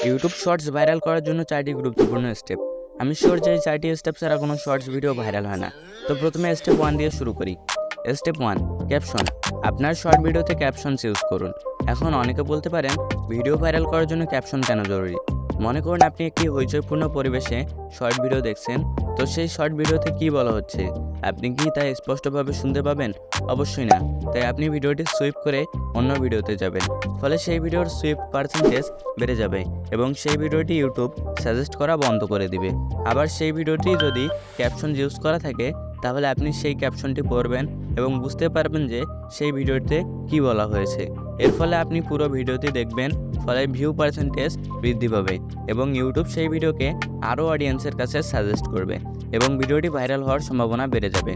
YouTube shorts viral করার জন্য 4টি গুরুত্বপূর্ণ স্টেপ। আমি শিওর যে এই 4টি স্টেপ ছাড়া কোনো শর্টস ভিডিও ভাইরাল হয় না। তো প্রথমে স্টেপ 1 দিয়ে শুরু করি। Step 1, caption. আপনার শর্ট ভিডিওতে ক্যাপশনস ইউজ করুন। এখন অনেকে বলতে পারেন, ভিডিও ভাইরাল করার জন্য ক্যাপশন কেন জরুরি? মনে করুন আপনি একটি হইচইপূর্ণ পরিবেশে শর্ট ভিডিও দেখছেন, তো সেই শর্ট ভিডিওতে কী বলা হচ্ছে আপনি কি তা স্পষ্টভাবে শুনতে পাবেন? অবশ্যই না। তাই আপনি ভিডিওটি সুইপ করে অন্য ভিডিওতে যাবেন, ফলে সেই ভিডিওর সুইপ পার্সেন্টেজ বেড়ে যাবে এবং সেই ভিডিওটি ইউটিউব সাজেস্ট করা বন্ধ করে দিবে। আবার সেই ভিডিওটি যদি ক্যাপশন ইউজ করা থাকে, তাহলে আপনি সেই ক্যাপশনটি পড়বেন এবং বুঝতে পারবেন যে সেই ভিডিওতে কি বলা হয়েছে। এর ফলে আপনি পুরো ভিডিওটি দেখবেন, ফলে ভিউ পার্সেন্টেজ বৃদ্ধি পাবে এবং ইউটিউব সেই ভিডিওকে আরও অডিয়েন্সের কাছে সাজেস্ট করবে এবং ভিডিওটি ভাইরাল হওয়ার সম্ভাবনা বেড়ে যাবে।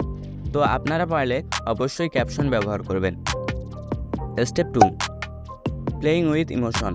তো আপনারা পারলে অবশ্যই ক্যাপশন ব্যবহার করবেন। Step 2, playing with emotion.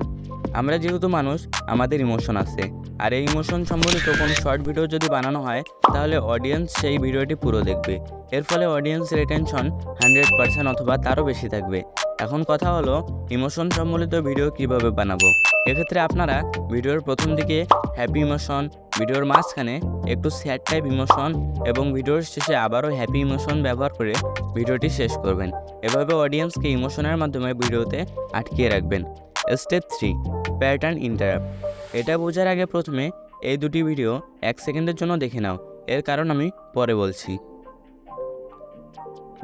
আমরা যেহেতু মানুষ, আমাদের ইমোশন আছে, আর এই ইমোশন সম্বলিত কোনো শর্ট ভিডিও যদি বানানো হয়, তাহলে অডিয়েন্স সেই ভিডিওটি পুরো দেখবে। এর ফলে অডিয়েন্স রিটেনশন 100% অথবা তারও বেশি থাকবে। এখন কথা হলো, ইমোশন সম্বলিত ভিডিও কিভাবে বানাবো। এক্ষেত্রে আপনারা ভিডিওর প্রথম দিকে হ্যাপি ইমোশন, ভিডিওর মাঝখানে একটু স্যাড টাইপ ইমোশন এবং ভিডিওর শেষে আবারও হ্যাপি ইমোশন ব্যবহার করে ভিডিওটি শেষ করবেন। এভাবে অডিয়েন্সকে ইমোশনের মাধ্যমে ভিডিওতে আটকিয়ে রাখবেন। Step 3, pattern interrupt. এটা বোঝার আগে প্রথমে এই দুটি ভিডিও 1 সেকেন্ডের জন্য দেখে নাও। এর কারণ আমি পরে বলছি।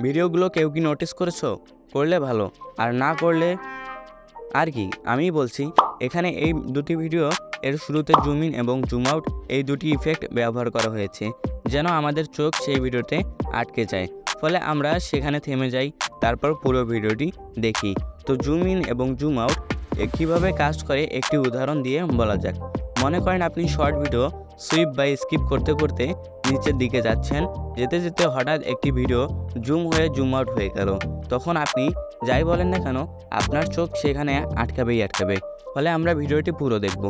ভিডিওগুলো কেউ কি নোটিস করেছো? করলে ভালো, আর না করলে আর কি, আমিই বলছি। এখানে এই দুটি ভিডিও এর শুরুতে জুম ইন এবং জুম আউট এই দুটি ইফেক্ট ব্যবহার করা হয়েছে, যেন আমাদের চোখ সেই ভিডিওতে আটকে যায়, ফলে আমরা সেখানে থেমে যাই, তারপর পুরো ভিডিওটি দেখি। তো জুম ইন এবং জুম আউট কীভাবে কাজ করে একটি উদাহরণ দিয়ে বলা যাক। মনে করেন আপনি শর্ট ভিডিও সুইপ বা স্কিপ করতে করতে নিচের দিকে যাচ্ছেন, যেতে যেতে হঠাৎ একটি ভিডিও জুম হয়ে জুম আউট হয়ে গেল। তখন আপনি যাই বলেন না কেন, আপনার চোখ সেখানে আটকাবে, ফলে আমরা ভিডিওটি পুরো দেখব।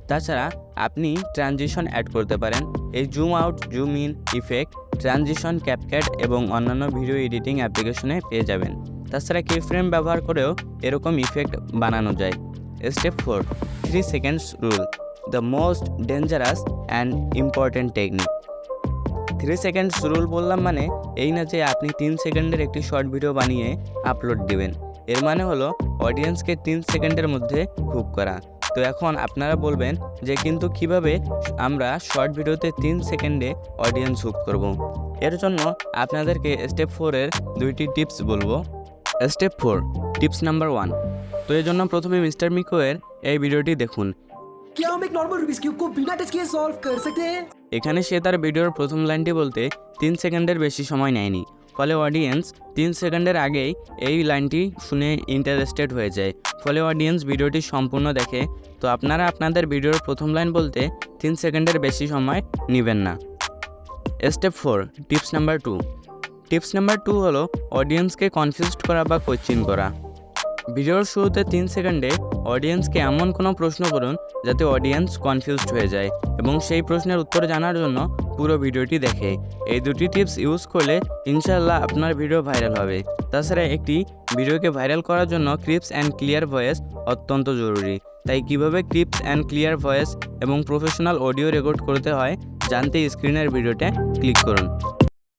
তাছাড়া আপনি ট্রানজিশন অ্যাড করতে পারেন। এই zoom out, zoom in effect, transition, CapCut এবং অন্যান্য ভিডিও এডিটিং অ্যাপ্লিকেশনে পেয়ে যাবেন। তাছাড়া কি ফ্রেম ব্যবহার করেও এরকম ইফেক্ট বানানো যায়। Step 4, 3 seconds rule, the most dangerous and important technique. 3 seconds rule বললাম মানে এই না যে আপনি 3 সেকেন্ডের একটি শর্ট ভিডিও বানিয়ে আপলোড দিবেন। এর মানে হলো অডিয়েন্সকে 3 সেকেন্ডের মধ্যে হুক করা। তো এখন আপনারা বলবেন যে কিন্তু কিভাবে আমরা শর্ট ভিডিওতে 3 সেকেন্ডে অডিয়েন্স হুক করব। এর জন্য আপনাদেরকে স্টেপ 4 এর 2টি টিপস বলবো। Step 4, tips number 1। তো এর জন্য প্রথমে মিস্টার মিকোয়ের এই ভিডিওটি দেখুন। क्या हम एक नॉर्मल रूबिक्स क्यूब को बिना टच किए सॉल्व कर सकते हैं? এখানে সে তার ভিডিওর প্রথম লাইনটি বলতে 3 সেকেন্ডের বেশি সময় নেয়নি, ফলে অডিয়েন্স 3 সেকেন্ডের আগেই এই লাইনটি শুনে ইন্টারেস্টেড হয়ে যায়, ফলে অডিয়েন্স ভিডিওটি সম্পূর্ণ দেখে। তো আপনারা আপনাদের ভিডিওর প্রথম লাইন বলতে 3 সেকেন্ডের বেশি সময় নেবেন না। Step 4, tips number 2। Tips number 2 হলো অডিয়েন্সকে কনফিউজড করা বা কোয়েশ্চেন করা। ভিডিওর শুরুতে 3 সেকেন্ডে অডিয়েন্সকে এমন কোনো প্রশ্ন করুন যাতে অডিয়েন্স কনফিউজড হয়ে যায় এবং সেই প্রশ্নের উত্তর জানার জন্য পুরো ভিডিওটি দেখে। এই দুটি টিপস ইউজ করলে ইনশাআল্লাহ আপনার ভিডিও ভাইরাল হবে। তাছাড়া একটি ভিডিওকে ভাইরাল করার জন্য ক্রিপস অ্যান্ড ক্লিয়ার ভয়েস অত্যন্ত জরুরি। তাই কিভাবে ক্রিপস অ্যান্ড ক্লিয়ার ভয়েস এবং প্রফেশনাল অডিও রেকর্ড করতে হয় জানতে স্ক্রিনের ভিডিওতে ক্লিক করুন।